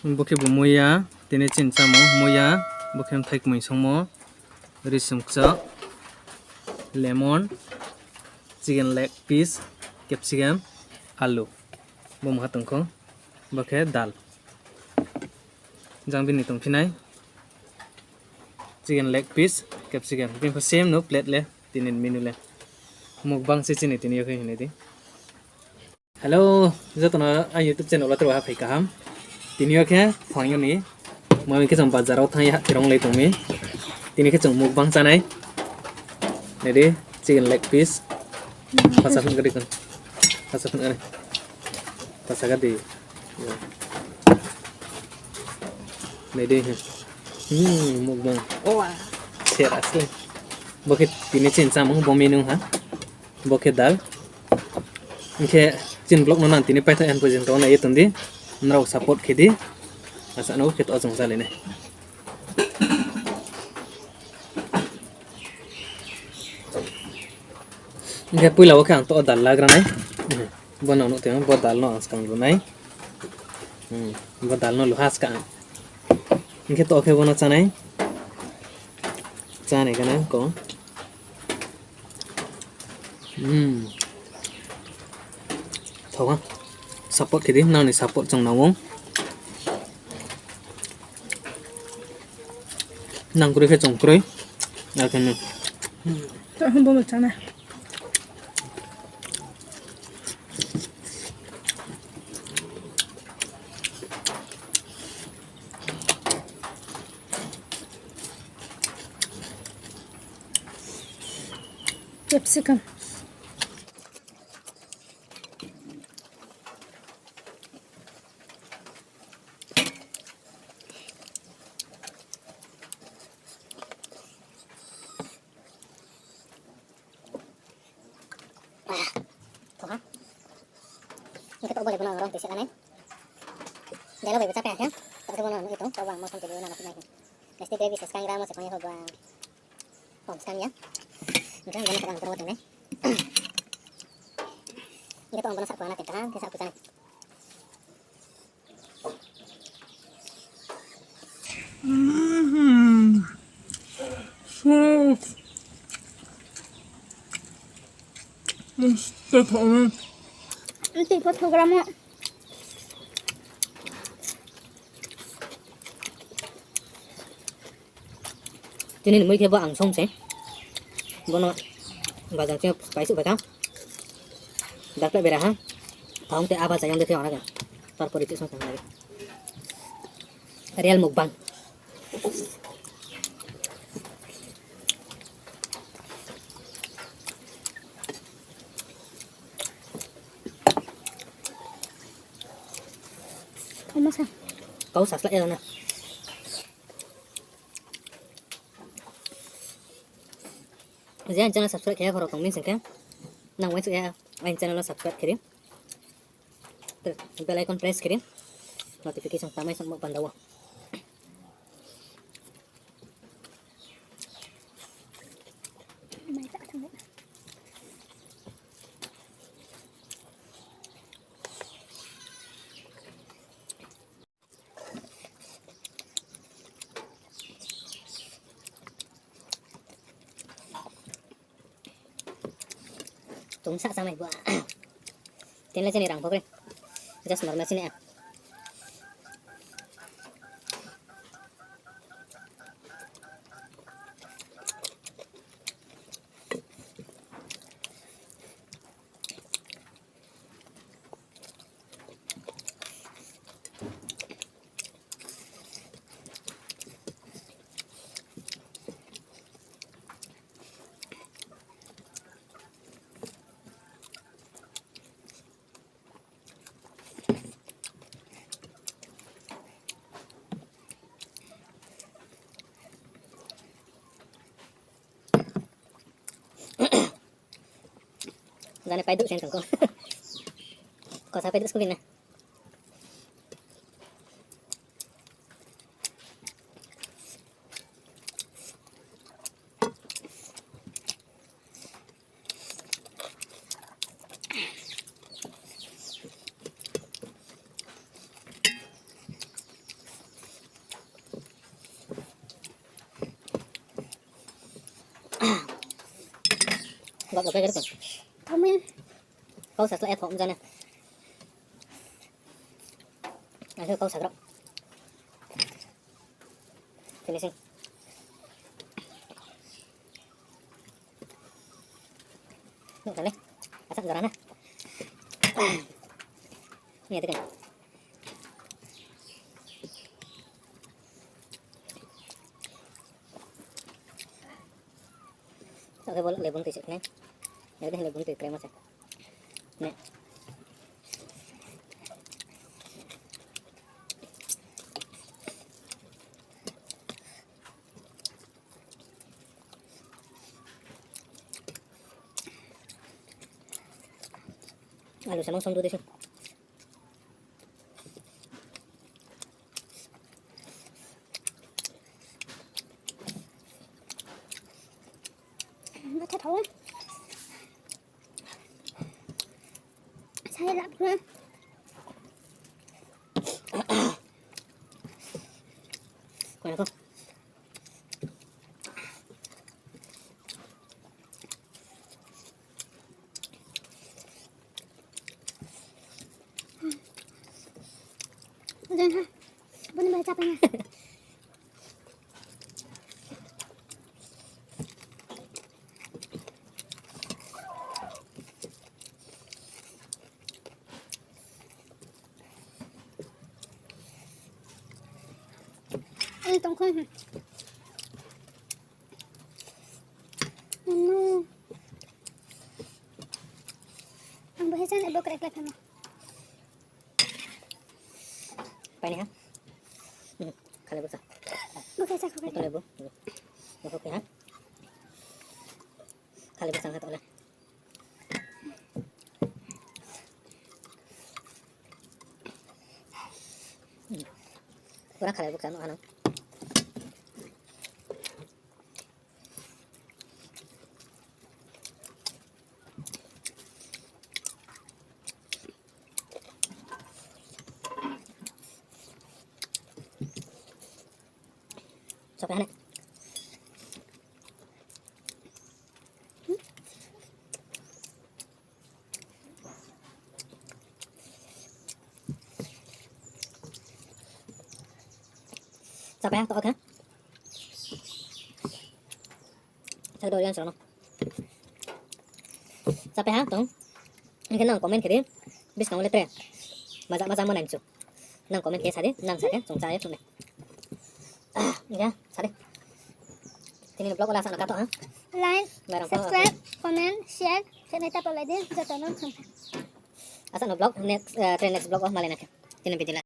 Bokhe bo muya tini chinsamo muya bokhem thaik mui songmo risumksa lemon chicken leg piece capsicum alu bom hatongkho bokhe dal jangbini tongphinai chicken leg piece capsicum bimpo same no plate le tini menu le mukbang se chini tini yokhai hinai di hello jotono ang youtube channel la tro ha phai kaham tini yokhe phangyo ni moi ke jong bazar thai ha tirong lai tongmi tini ke jong mukbang chanai nedi chicken leg piece pasapun gadi kon pasapun are pasagadi nedi mukbang oh ser asli bokhe tini chin samung bo menu ha bokhe dal ke chin blog no nan tini paitha en pojeng to na yetundi nrok support khidi asa no khet ojong jale ne nge puila o khang to dal lagra nai bono no te bo dal no askang ro nai bo dal no luhas ka nge to khe bono chanai chane kana ko thowa support khidi nang ni support chong nawong nang kure khe chong kroi akan to hum bo chana capsicum thoa ini to boleh guna orang tisik aneh dia lebih besar ya tak ada guna itu coba mau sampai guna nak naik pasti dia bisa sekarang mau sekarang coba pom sekarang ya mungkin guna sekarang terus ini ini to guna satu anak kita ke satu sana Nanti fotogramu. Cho nên mới kia vợ ăn xong sẽ bọn nó và rằng cho phải sự phải không đặt lại về ha không thể apa sayang dia orang kan tar politik sama lagi real mukbang Masa kau sas lại nè giờ anh channel subscribe kia vào tổng mình xem nang wait ya anh channel subscribe kirim bell icon press kirim notification tamay sa pandawa mai tak tahu. chúng sạ sang mày vợ tiến lên trên này đằng phốc đi just normal xin nè ra này phải đụng xem thằng con có sao phải đụng xuống này Gọt được cái được. Thông minh. Câu sạch lại thộm ra nè. Anh thưa câu sạch rộng. Finishing. Được rồi đấy. Sẵn rồi đó nè. Nghe thế này. Oke, boleh lebih tisik nih. Ya udah lebih tisik krema sih. Nih. Lalu sama langsung dulu di sini. Nó thật thôi. Sai lắm luôn. Quen không? Udah ha. Bener baca apa ya? Ini tongkol. No. Ang bahasan ibu kerek lek sama. Apa ini ha? Kali besar. Bukan saya kerek. Betul ya bu? Oke ha? Kali besar satu oleh. Kurang kali besar no anang. Sampai aneh. Sampai ha, tokak ha. Saya doyan sono. Sampai ha, tong. Ini nang komen kiri. Bis kamu lihat ya. Masak mana itu? Nang komen kiri sade, nang sade, song saya tuh nih. Ya, sade. Ini blog ulah sana kato ha. Like, Barang subscribe, comment, share. Saya minta boleh deh. Jatuh nonton. Asa no blog next next blog oh malena. Tinang pitila.